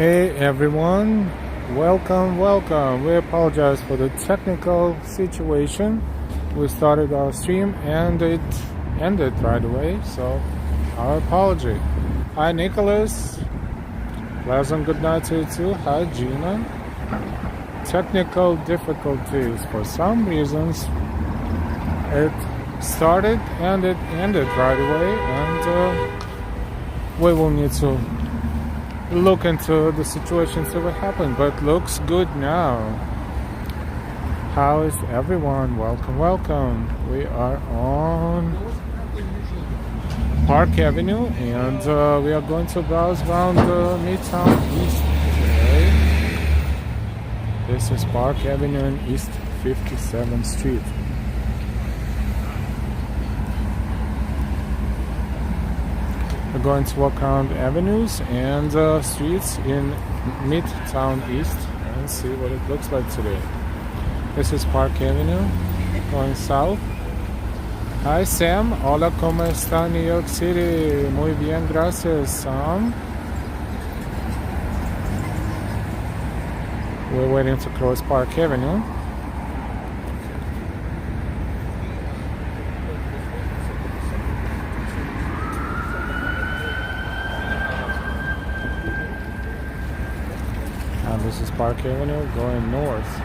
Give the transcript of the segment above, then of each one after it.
Hey everyone, welcome. We apologize for the technical situation. We started our stream and it ended right away, so our apology. Hi Nicholas, pleasant good night to you too. Hi Gina. Technical difficulties. For some reasons, it started and it ended right away, and we will need to look into the situation, see what happened, but looks good now. How is everyone? Welcome. We are on Park Avenue, and we are going to browse around Midtown East today. This is Park Avenue and East 57th Street. We're going to walk around avenues and streets in Midtown East and see what it looks like today. This is Park Avenue, going south. Hi Sam, hola, ¿cómo está New York City? Muy bien, gracias Sam. We're waiting to cross Park Avenue. This is Park Avenue going north.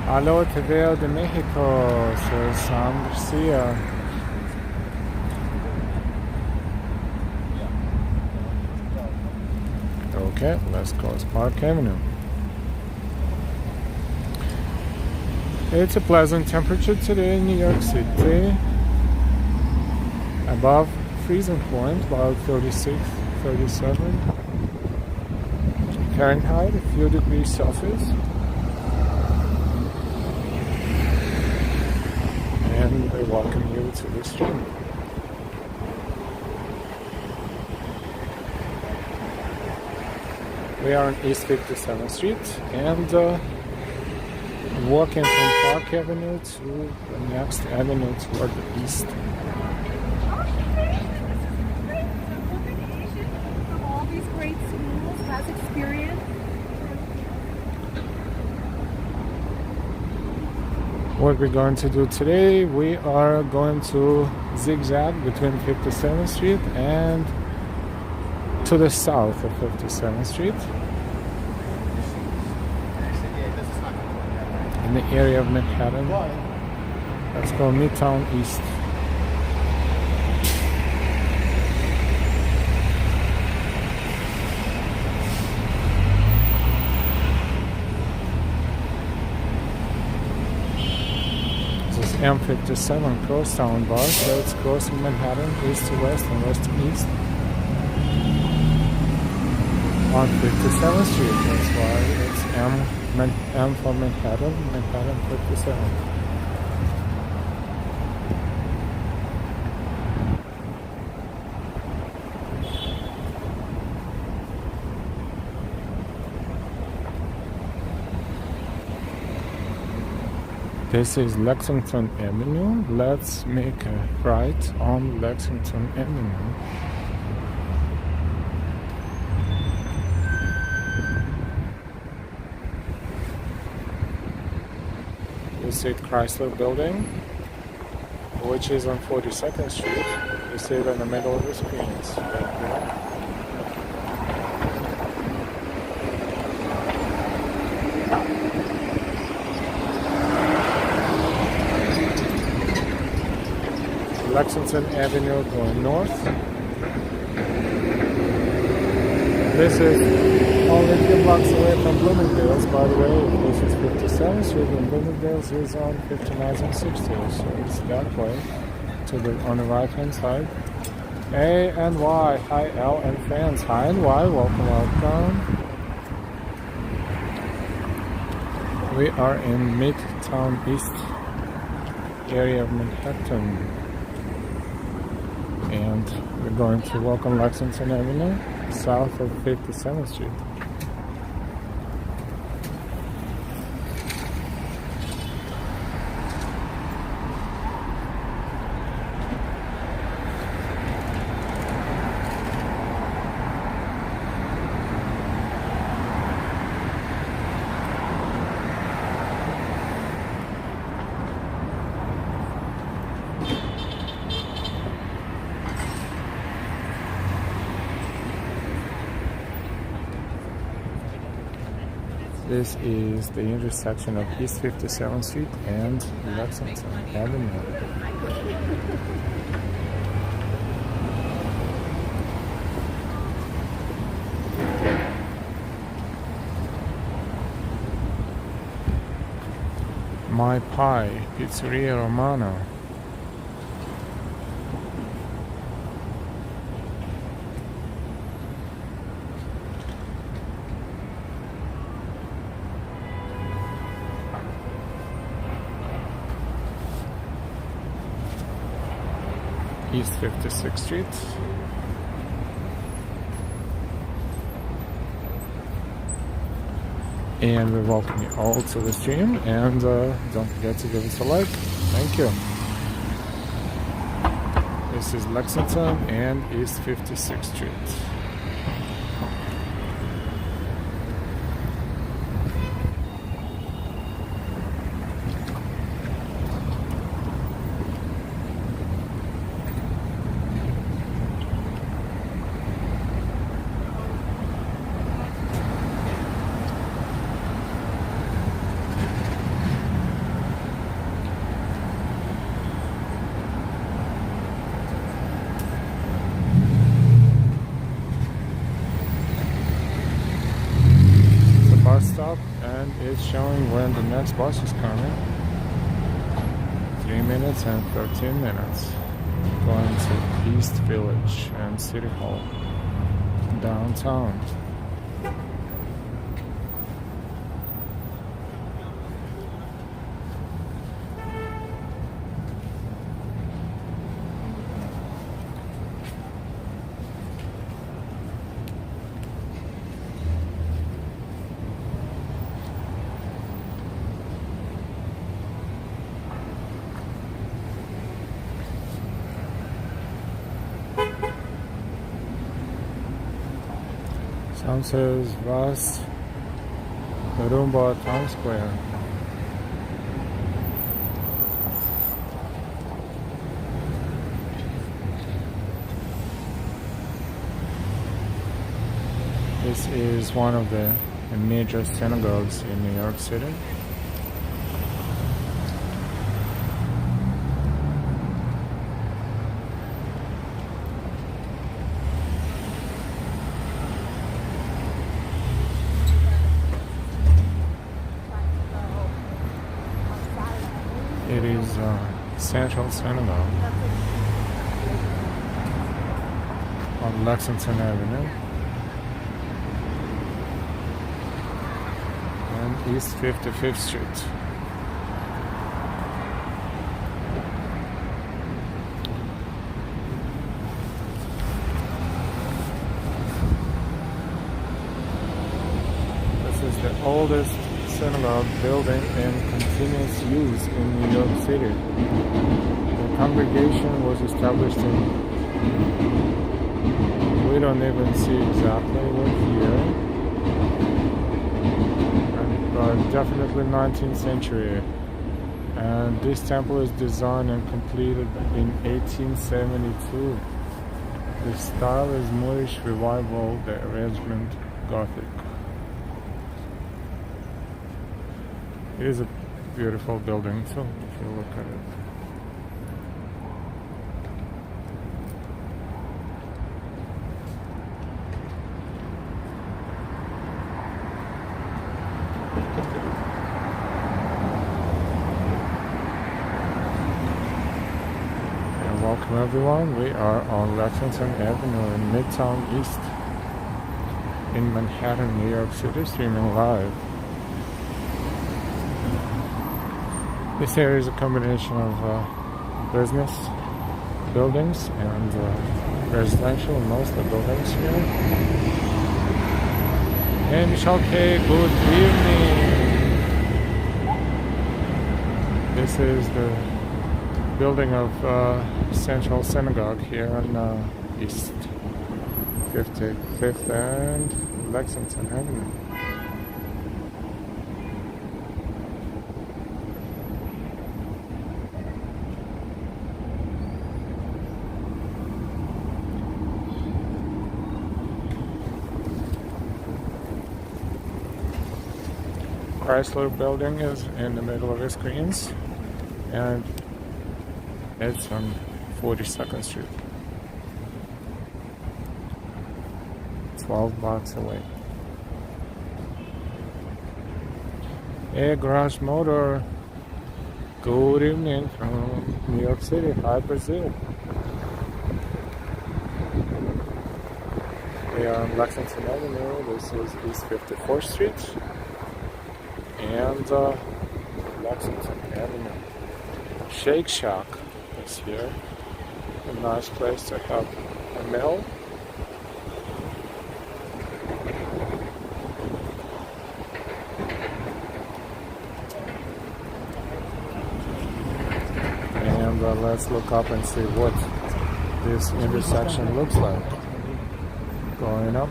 Aló, te veo de México, soy Sam Garcia. Okay, let's cross Park Avenue. It's a pleasant temperature today in New York City. Above freezing point, about 36, 37. Fahrenheit, a few degrees Celsius. And we welcome you to the stream. We are on East 57th Street and walking from Park Avenue to the next avenue toward the east. What we're going to do today, we are going to zigzag between 57th Street and to the south of 57th Street in the area of Manhattan. That's called Midtown East. M57 crosstown bus, so it's crossing Manhattan east to west and west to east on 57th Street. That's why it's M for Manhattan 57. This is Lexington Avenue. Let's make a right on Lexington Avenue. You see Chrysler Building, which is on 42nd Street. You see it in the middle of the screens. Lexington Avenue going north. This is only a few blocks away from Bloomingdale's, by the way. This is 57th Street and Bloomingdale's is on 59th and 60th, so it's that way, on the right hand side. A and Y, hi L and fans, hi and Y, welcome. We are in Midtown East area of Manhattan. And we're going to walk on Lexington Avenue, south of 57th Street. This is the intersection of East 57th Street and Lexington Avenue. My Pie, Pizzeria Romana. East 56th Street. And we welcome you all to the stream, and don't forget to give us a like. Thank you. This is Lexington and East 56th Street. Bus stop, and it's showing when the next bus is coming. 3 minutes and 13 minutes. Going to East Village and City Hall, downtown. Some says Vast Rumba Town Square. This is one of the major synagogues in New York City. It is Central Synagogue on Lexington Avenue and East 55th Street. This is the oldest synagogue building in continuous use in New York City. The congregation was established in, we don't even see exactly what year, but definitely 19th century. And this temple is designed and completed in 1872. The style is Moorish Revival, the arrangement Gothic. It is a beautiful building, so if you look at it. And welcome everyone. We are on Lexington Avenue in Midtown East in Manhattan, New York City, streaming live. This area is a combination of business buildings and residential, mostly buildings here. Hey Michelle K, good evening. This is the building of Central Synagogue here on East 55th and Lexington Avenue. Chrysler building is in the middle of the screens, and it's on 42nd Street. 12 blocks away. Hey, Garage Motor. Good evening from New York City. Hi, Brazil. We are on Lexington Avenue. This is East 54th Street and Lexington Avenue. Shake Shack is here. A nice place to have a meal. And let's look up and see what this intersection looks like. Going up.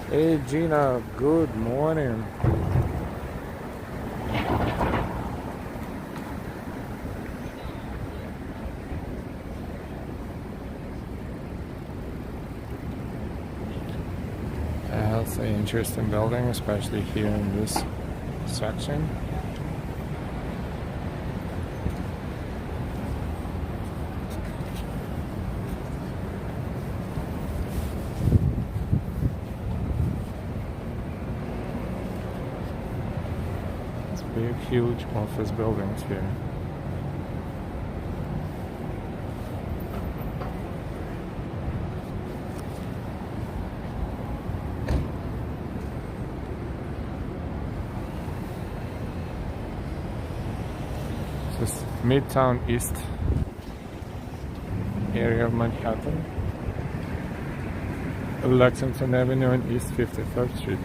Hey Gina, good morning. That's an interesting building, especially here in this section. It's big, huge office buildings here. Midtown East area of Manhattan, Lexington Avenue and East 53rd Street.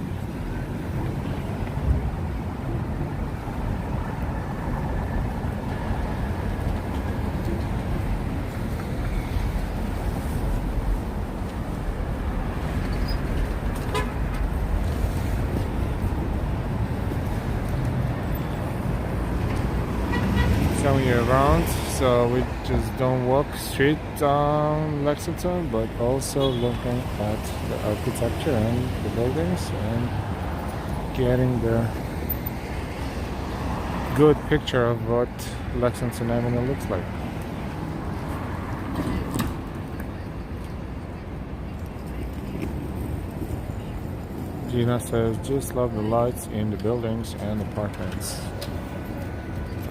Year round, so we just don't walk straight down Lexington, but also looking at the architecture and the buildings and getting the good picture of what Lexington Avenue looks like. Gina says, just love the lights in the buildings and apartments.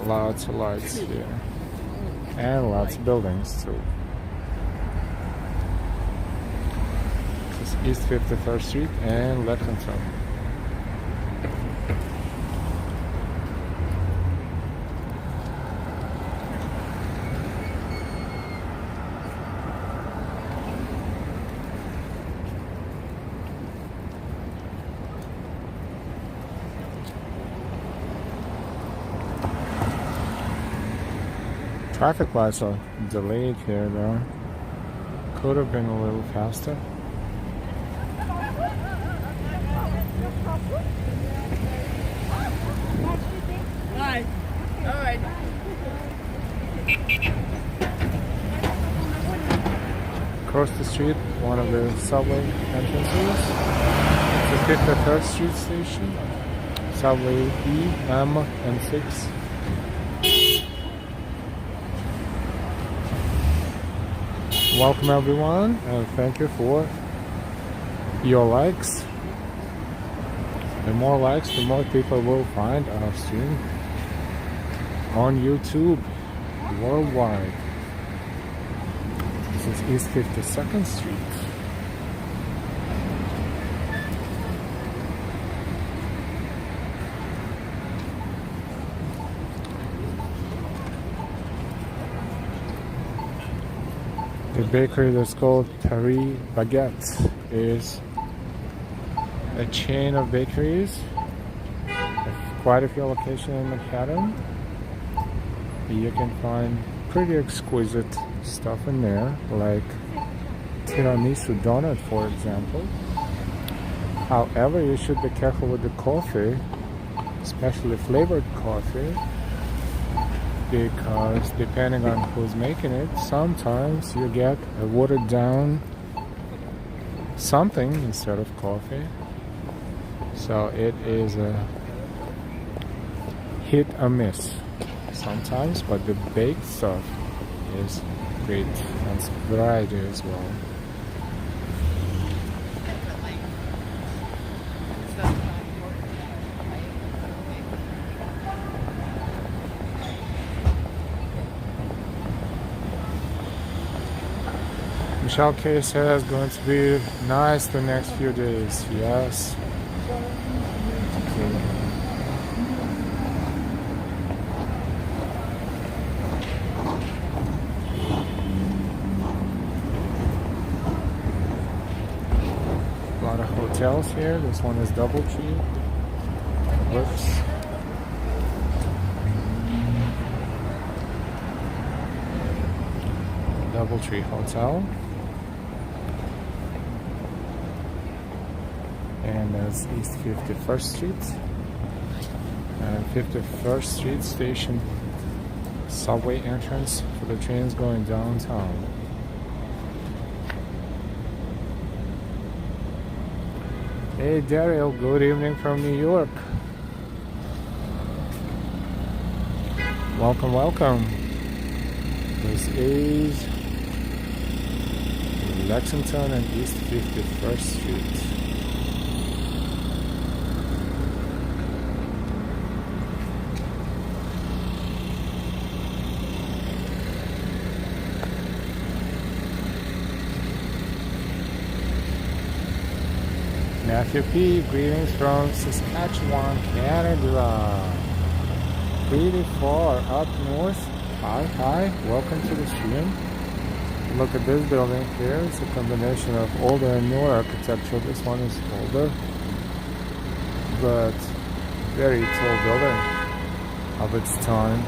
Lots of lights here and lots of buildings too. This is East 53rd Street and Lexington. Traffic lights are delayed here though. Could have been a little faster. Alright. Across the street, one of the subway entrances. The 53rd Street station. Subway E, M, and 6. Welcome everyone, and thank you for your likes. The more likes, the more people will find our stream on YouTube worldwide. This is East 52nd Street. The bakery that's called Paris Baguette is a chain of bakeries, quite a few locations in Manhattan. You can find pretty exquisite stuff in there, like tiramisu donut, for example. However, you should be careful with the coffee, especially flavored coffee. because depending on who's making it, sometimes you get a watered down something instead of coffee. So it is a hit or miss sometimes, but the baked stuff is great and variety as well. Michelle K says going to be nice the next few days. Yes. Okay. A lot of hotels here. This one is DoubleTree. Whoops. DoubleTree Hotel. And that's East 51st Street and 51st Street station subway entrance for the trains going downtown. Hey Daryl, good evening from New York. Welcome, welcome. This is Lexington and East 51st Street. Matthew P, greetings from Saskatchewan, Canada. Pretty far up north. Hi, welcome to the stream. Look at this building here. It's a combination of older and newer architecture. This one is older, but very tall building of its time.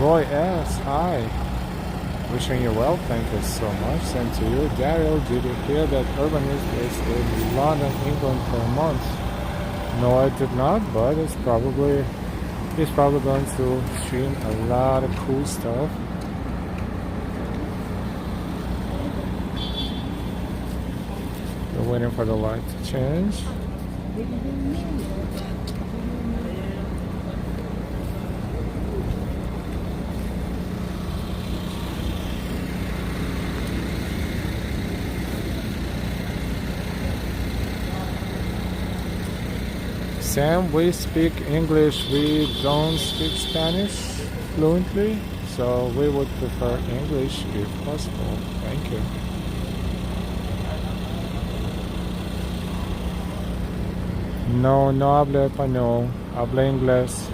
Roy S, hi. Wishing you well, thank you so much. Same to you. Daryl, did you hear that Urbanist is in London, England for a month? No, I did not, but he's probably going to stream a lot of cool stuff. We're waiting for the light to change. Sam, we speak English, we don't speak Spanish fluently, so we would prefer English if possible. Thank you. No hablo español, hablo inglés.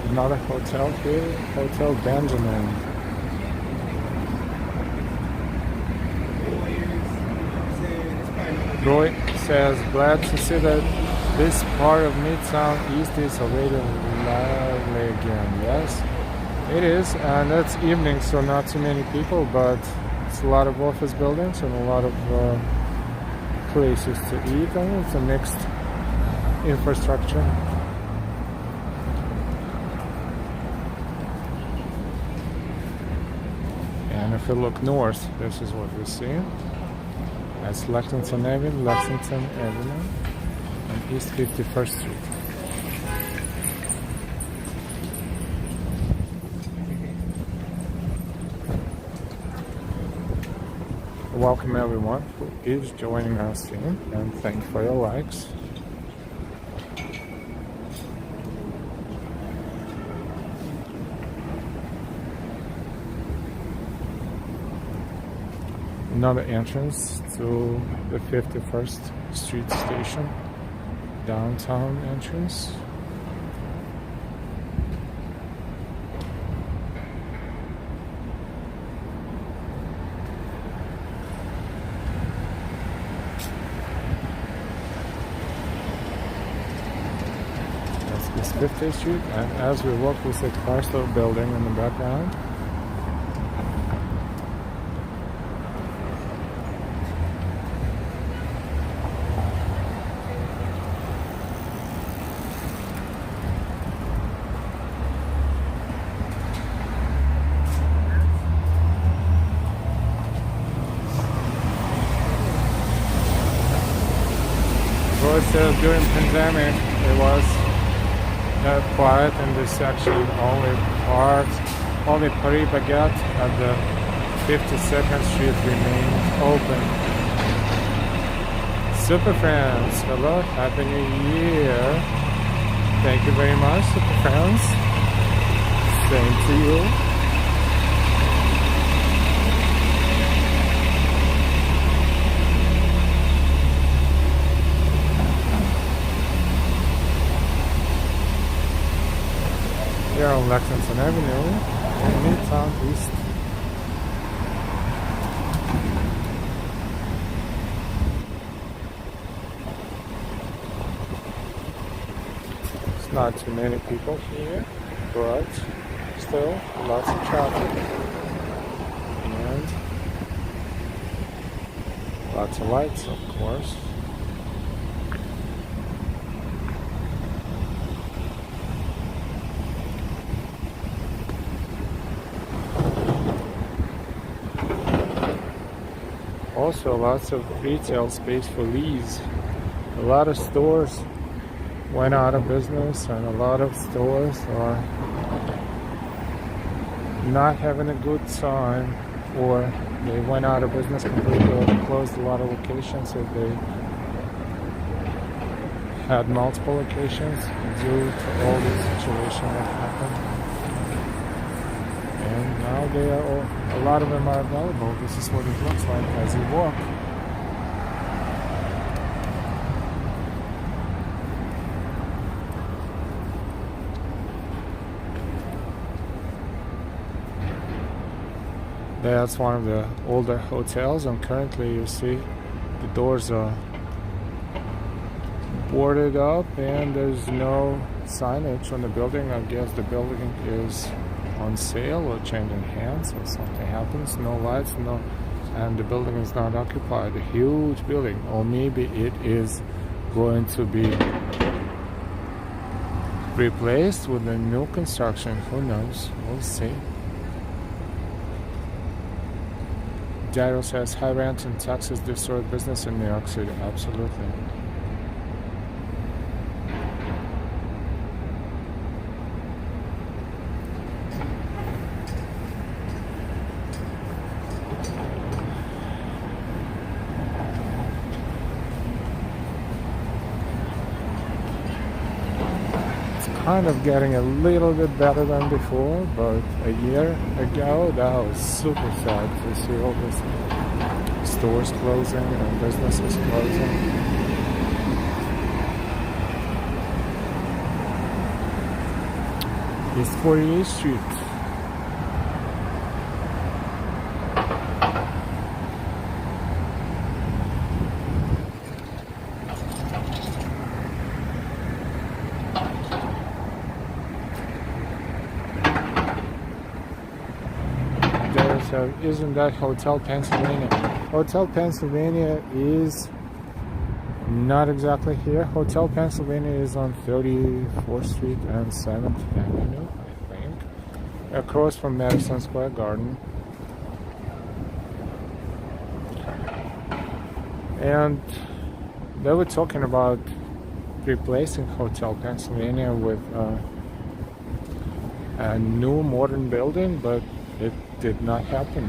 Another hotel here, Hotel Benjamin. Roy says, glad to see that this part of Midtown East is already lively again. Yes, it is, and it's evening, so not too many people, but it's a lot of office buildings and a lot of places to eat, and it's a mixed infrastructure. And if we look north, this is what we see. That's Lexington Avenue, and East 51st Street. Welcome everyone who is joining our stream, and thank you for your likes. Another entrance to the 51st Street station, downtown entrance. East 50th Street, and as we walk we see Chrysler building in the background. During pandemic, it was quiet in this section. Only Paris Baguette at the 52nd Street remained open. Super friends, hello, happy new year. Thank you very much, super friends. Same to you. Here on Lexington Avenue in Midtown East. It's not too many people here, but still lots of traffic and lots of lights, of course. Also lots of retail space for lease. A lot of stores went out of business, and a lot of stores are not having a good time, or they went out of business completely, or closed a lot of locations if they had multiple locations due to all the situation that happened. And now they are a lot of them are available. This is what it looks like as you walk. That's one of the older hotels, and currently you see the doors are boarded up and there's no signage on the building. I guess the building is on sale or changing hands or something happens. No lights, and the building is not occupied. A huge building, or maybe it is going to be replaced with a new construction. Who knows? We'll see. Daryl says high rent and taxes destroy business in New York City. Absolutely. Kind of getting a little bit better than before, but a year ago that was super sad to see all these stores closing and businesses closing. East 48th Street. So isn't that Hotel Pennsylvania? Hotel Pennsylvania is not exactly here. Hotel Pennsylvania is on 34th Street and 7th Avenue, I think. Across from Madison Square Garden. And they were talking about replacing Hotel Pennsylvania with a new modern building, but it did not happen.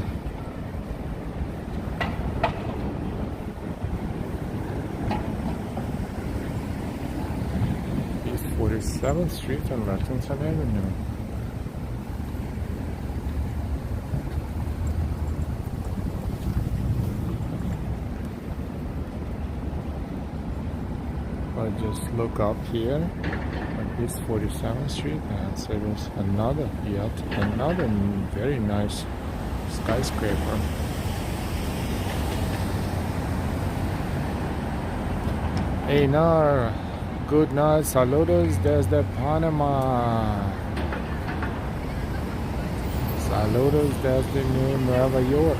East 47th Street and Lexington Avenue. I just look up here at East 47th Street and say there's another very nice skyscraper. Einar, Good night, saludos desde Panama. Saludos desde Nueva York.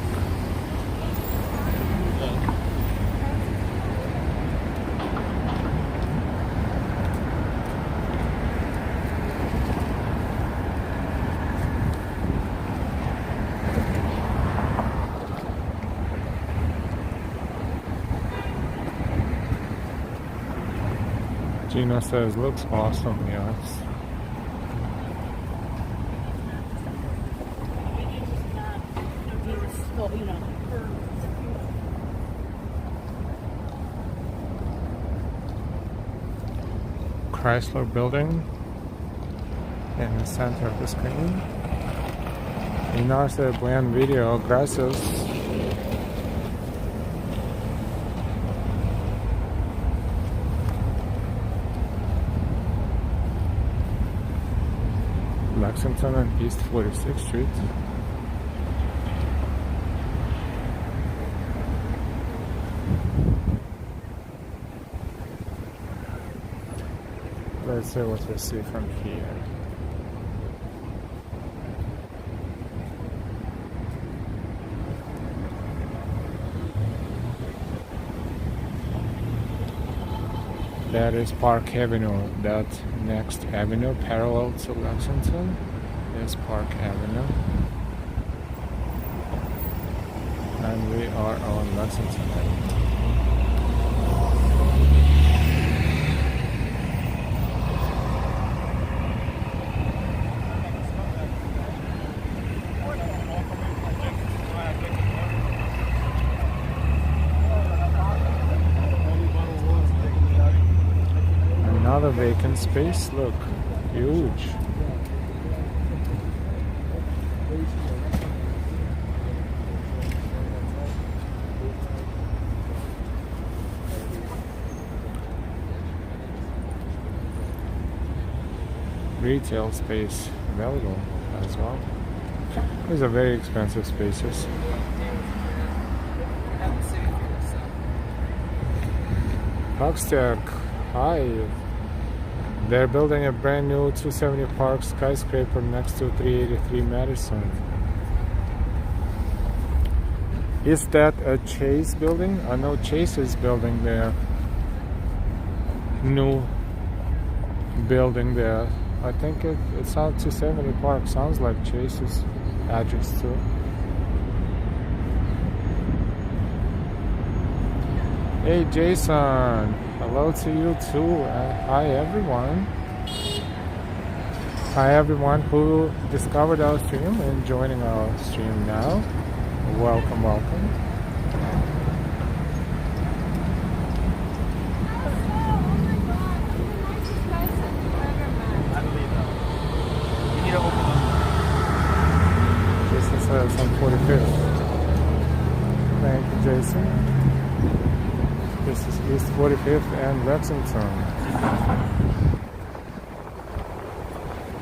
Gina says, looks awesome, yes. Chrysler building in the center of the screen. Inarse buen video, gracias. Lexington and East 46th Street. Let's see what we see from here. That is Park Avenue. That next avenue parallel to Lexington is Park Avenue. And we are on Lexington Avenue. Another vacant space, look, huge. Retail space available as well. These are very expensive spaces. Huckstack, hi. They're building a brand new 270 Park skyscraper next to 383 Madison. Is that a Chase building? I know Chase is building their new building there. I think it's on 270 Park. Sounds like Chase's address too. Hey Jason, hello to you too. Hi everyone. Hi everyone who discovered our stream and joining our stream now. Welcome, welcome. Jason says on 45th. Thank you, Jason. This is East 45th and Lexington.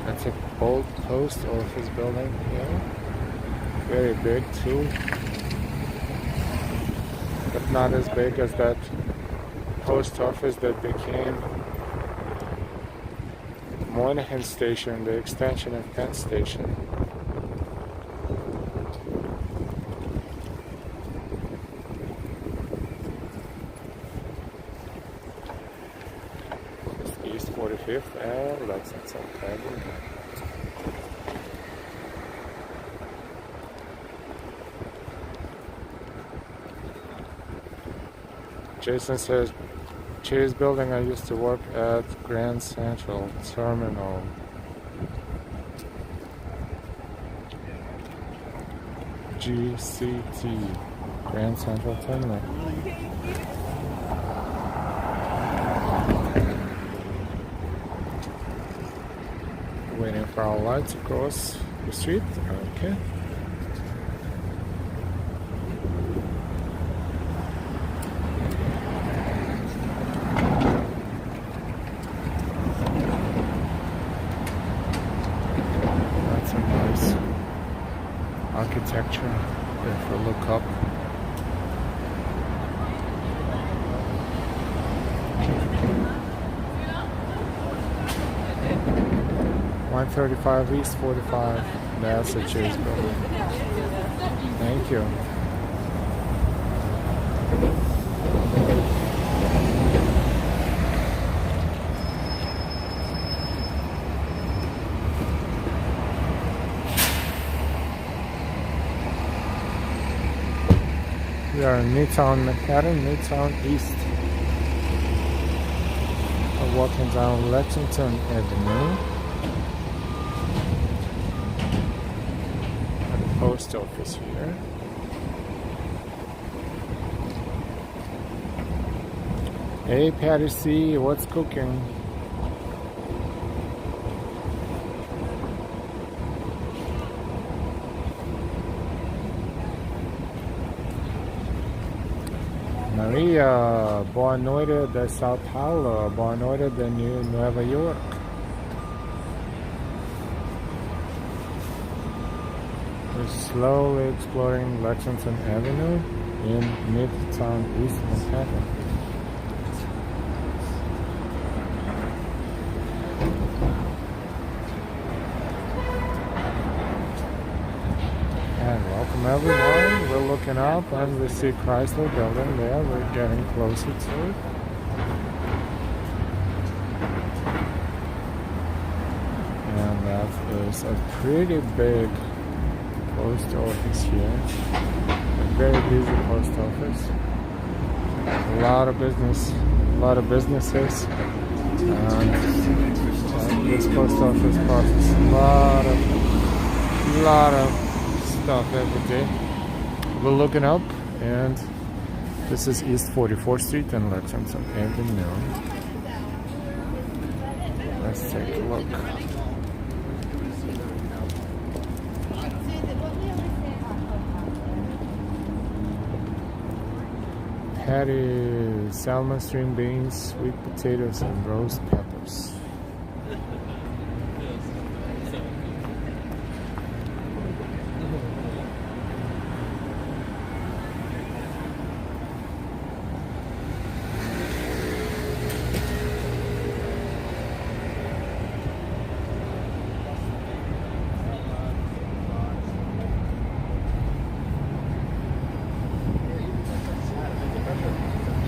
That's a old post office building here. Very big too. But not as big as that post office that became Moynihan Station, the extension of Penn Station. East 45th and Lexington Avenue. Jason says, Chase building, I used to work at Grand Central Terminal. GCT, Grand Central Terminal. Waiting for our light to cross the street. Okay. That's a nice architecture. If we look up. 135 East 45. That's the Chase building. Thank you. We are in Midtown Manhattan, Midtown East. We're walking down Lexington Avenue. At the post office here. Hey Patty C, what's cooking? Maria, boa noite de Sao Paulo, boa noite de Nova York. We're slowly exploring Lexington Avenue in Midtown East Manhattan. And welcome everyone. We're looking up and we see Chrysler building there. We're getting closer to it. And that is a pretty big post office here. A very busy post office. A lot of business, a lot of businesses. And this post office processes a lot of stuff every day. We're looking up, and this is East 44th Street and Lexington Avenue. Let's take a look. Patty, salmon, string beans, sweet potatoes, and roast peppers.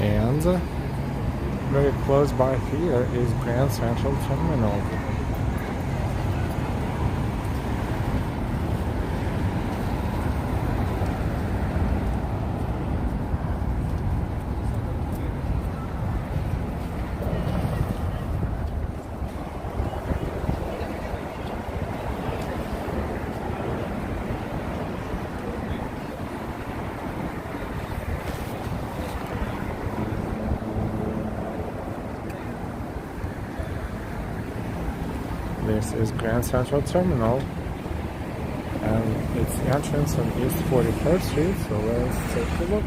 And very close by here is Grand Central Terminal. This is Grand Central Terminal, and its entrance on East 41st Street, so let's take a look.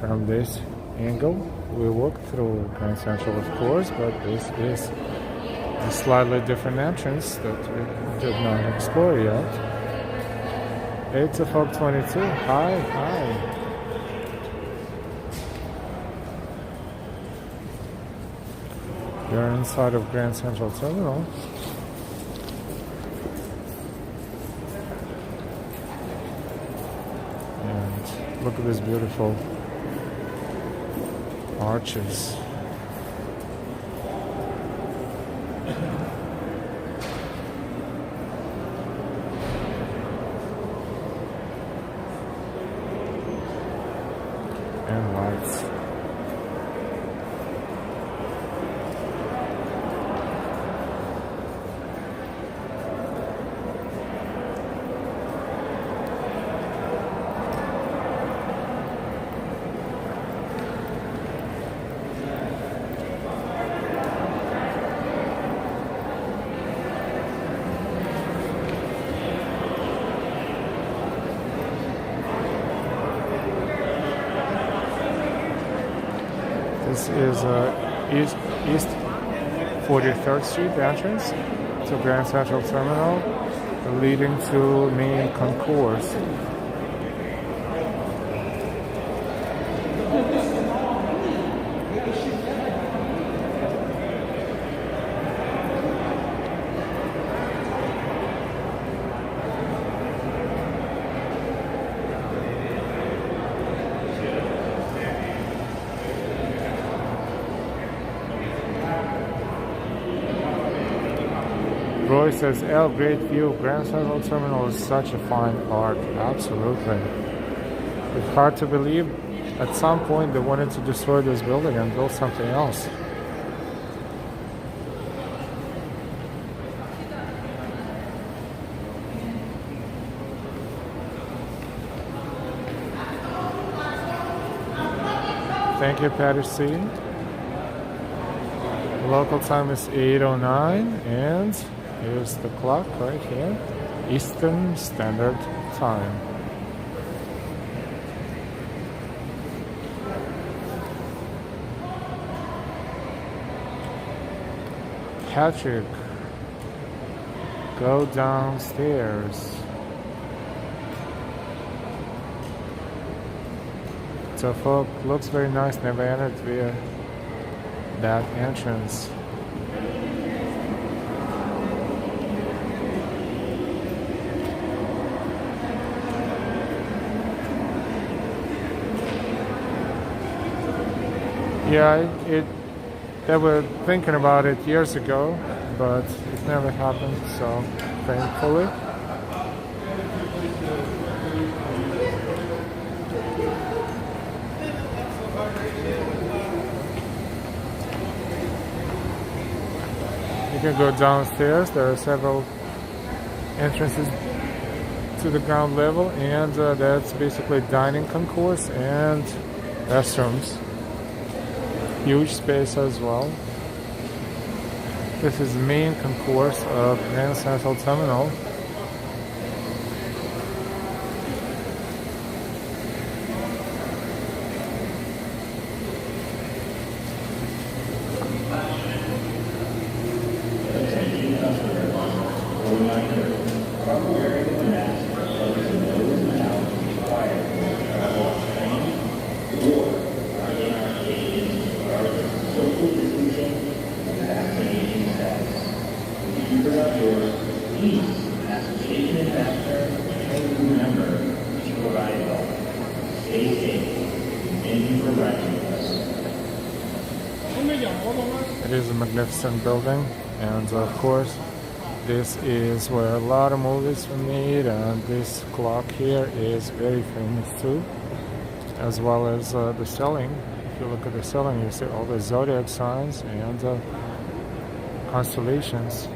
From this angle, we walk through Grand Central, of course, but this is a slightly different entrance that we did not explore yet. 8 to 422, hi. We're inside of Grand Central Terminal. And look at these beautiful arches. And lights. This is East 43rd Street entrance to Grand Central Terminal, leading to main concourse. Roy says, L, great view. Grand Central Terminal is such a fine art. Absolutely. It's hard to believe at some point they wanted to destroy this building and build something else. Thank you, Patty C. Local time is 8:09, and here's the clock right here, Eastern Standard Time. Patrick, go downstairs. So folk, looks very nice, never entered via that entrance. Yeah, they were thinking about it years ago, but it never happened, so thankfully. You can go downstairs. There are several entrances to the ground level, and that's basically dining concourse and restrooms. Huge space as well. This is the main concourse of Grand Central Terminal. It is a magnificent building, and of course this is where a lot of movies were made, and this clock here is very famous too, as well as the ceiling. If you look at the ceiling, you see all the zodiac signs and constellations.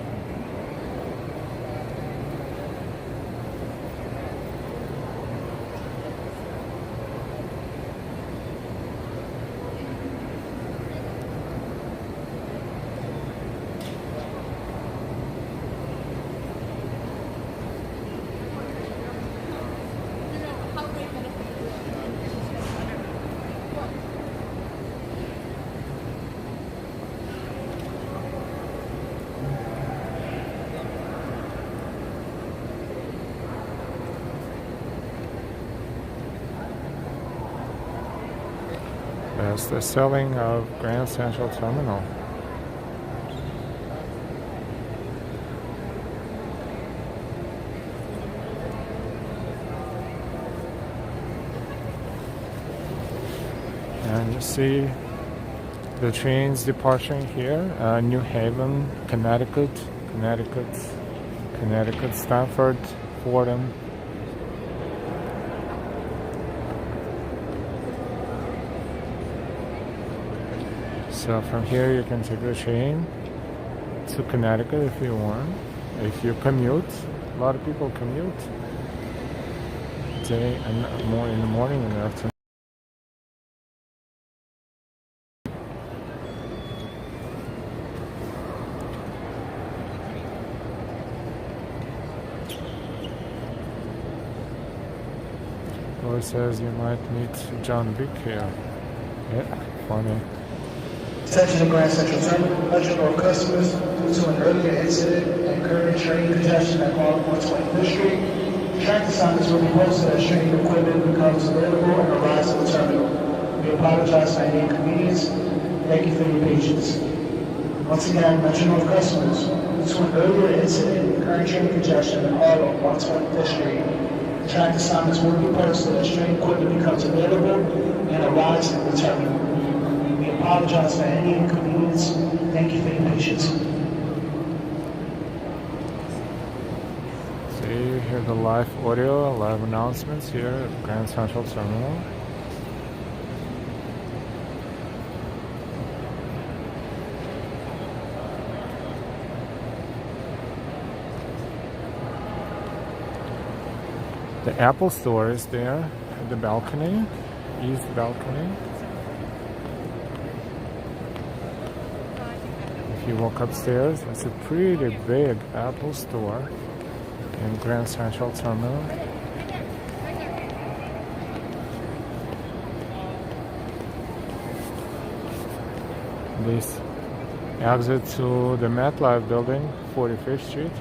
That's the selling of Grand Central Terminal. And you see the trains departing here, New Haven, Connecticut, Stamford, Fordham. So from here you can take the train to Connecticut if you want. If you commute, a lot of people commute day and more in the morning and afternoon. Roy says you might meet John Wick here. Yeah, funny. Attention to Grand Central Terminal. Let you know customers due to an earlier incident and current train congestion at all 125th Street. Tractor signs will be posted as train equipment becomes available and arrives at the terminal. We apologize for any inconvenience. Thank you for your patience. Once again, let you know customers due to an earlier incident and current train congestion at all 125th Street. Tractor signs will be posted as train equipment becomes available and arrives at the terminal. Apologize for any inconvenience. Thank you for your patience. the live audio, live announcements here at Grand Central Terminal. The Apple Store is there at the balcony, east balcony. If you walk upstairs, it's a pretty big Apple Store in Grand Central Terminal. This exit to the MetLife building, 45th Street.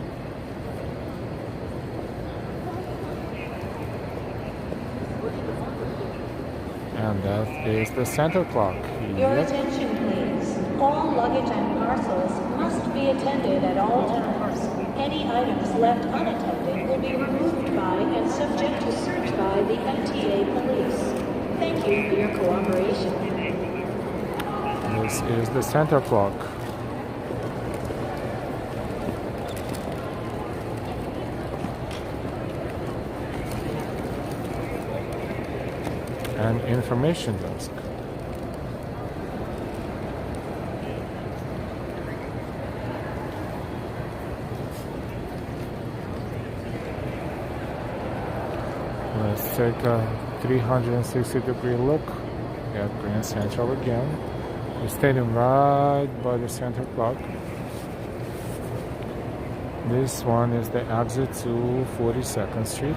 And that is the center clock. Your attention, please. All luggage and parcels must be attended at all times. Any items left unattended will be removed by and subject to search by the MTA police. Thank you for your cooperation. This is the center clock. And information desk. Let's take a 360-degree look at Grand Central again. We're standing right by the center clock. This one is the exit to 42nd Street.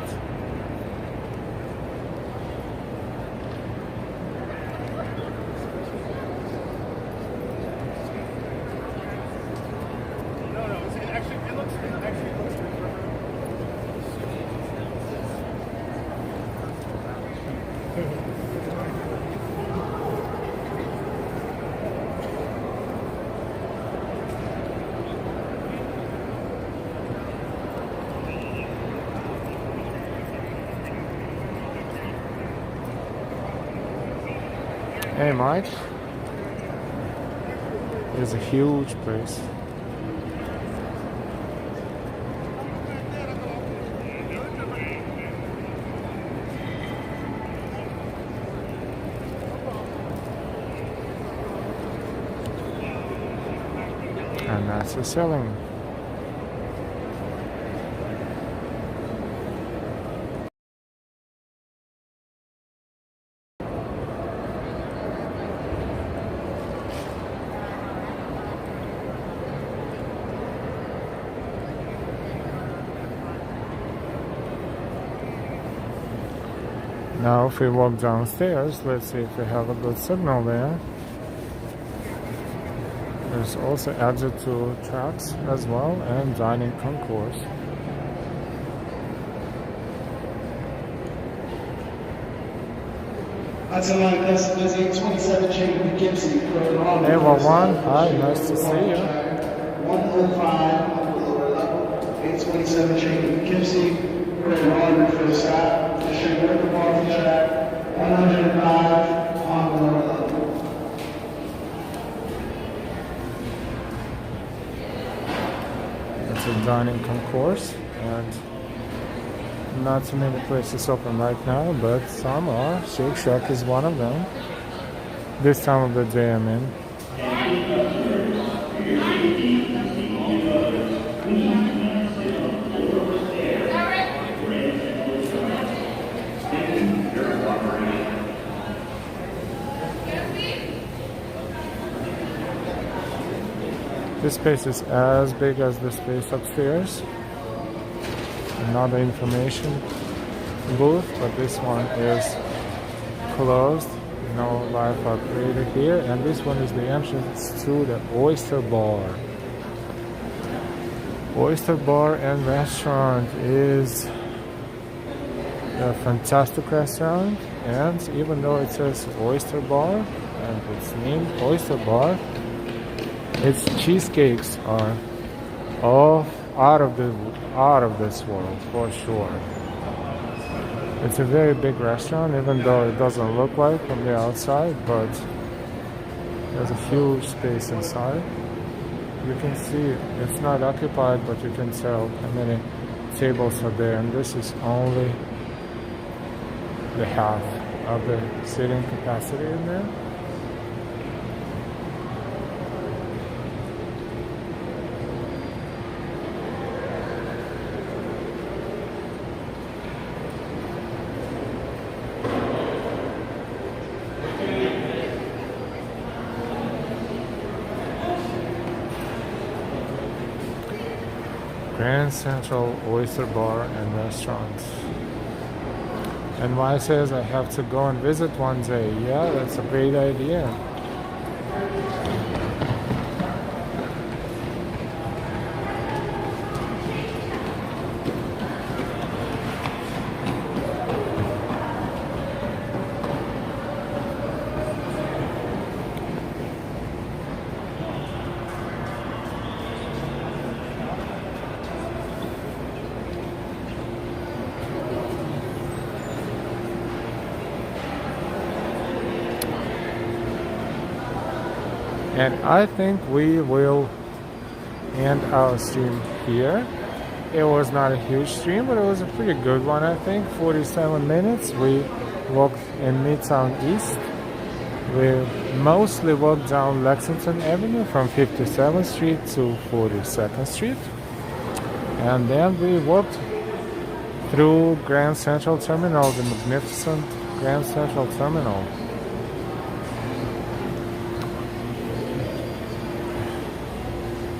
Hey Mike, it's a huge place. And that's the selling. Now if we walk downstairs, let's see if we have a good signal there. There's also exit to tracks as well and dining concourse. Untitled customers, 827 Chamber Poughkeepsie. Hey Wawan, hi, nice to see you. 105 on the lower level, 827 Chamber Poughkeepsie. Great Order for the stop. District Worker Walking Track, 105 on the lower level. It's a dining concourse, and not too many places open right now, but some are. Shake Shack is one of them. This time of the day, I mean. This space is as big as the space upstairs. Another information booth, but this one is closed. No live operator here, and this one is the entrance to the Oyster Bar. Oyster Bar and Restaurant is a fantastic restaurant, and even though it says Oyster Bar and it's named Oyster Bar, its cheesecakes are all out of this world for sure. It's a very big restaurant, even though it doesn't look like from the outside, but there's a huge space inside. You can see it's not occupied, but you can tell how many tables are there, and this is only the half of the seating capacity in there. Grand Central Oyster Bar and Restaurant. NY says I have to go and visit one day. Yeah, that's a great idea. And I think we will end our stream here. It was not a huge stream, but it was a pretty good one, I think. 47 minutes. We walked in Midtown East. We mostly walked down Lexington Avenue from 57th Street to 42nd Street. And then we walked through Grand Central Terminal, the magnificent Grand Central Terminal.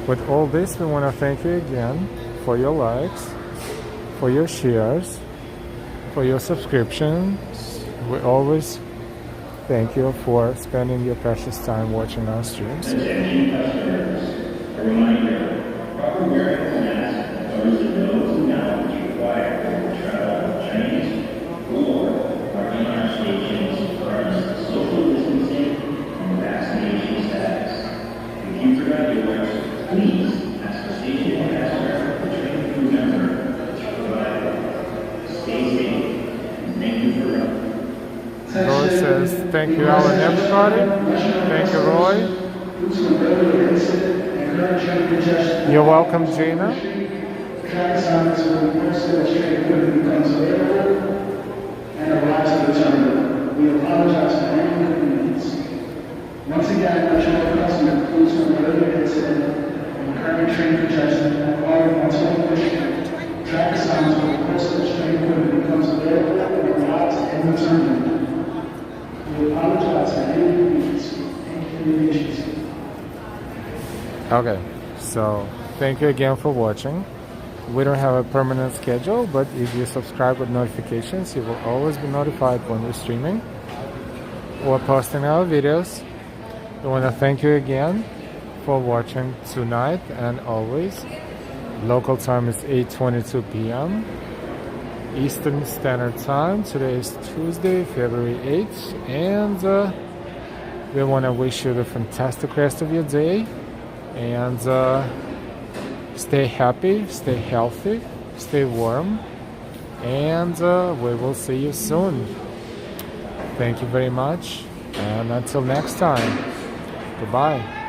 With all this, we want to thank you again for your likes, for your shares, for your subscriptions. We always thank you for spending your precious time watching our streams. Attention customers, a reminder, proper wearing of the mask covers the nose and mouth is required for travel, trains, or parking on our stations, regardless of social distancing and vaccination status. If you forgot yours, please ask the station ambassador or train crew member to provide one. Stay safe, and thank you for running. Roy says, thank you, Alan, everybody. Thank you, Roy. You're welcome, Gina. Track assignments will be posted as train equipment becomes available and arrives at the terminal. We apologize for any inconvenience. Once again, Metro customer includes from earlier incident and current train congestion at all 121st Street. Track assignments will be posted as train equipment becomes available and arrives at the terminal. We apologize for any inconvenience and inconvenience. Okay, so thank you again for watching. We don't have a permanent schedule, but if you subscribe with notifications, you will always be notified when we're streaming or posting our videos. I want to thank you again for watching tonight and always. Local time is 8:22 p.m. Eastern Standard Time. Today is Tuesday, February 8th, and we want to wish you the fantastic rest of your day, and stay happy, stay healthy, stay warm, and we will see you soon. Thank you very much, and until next time, goodbye.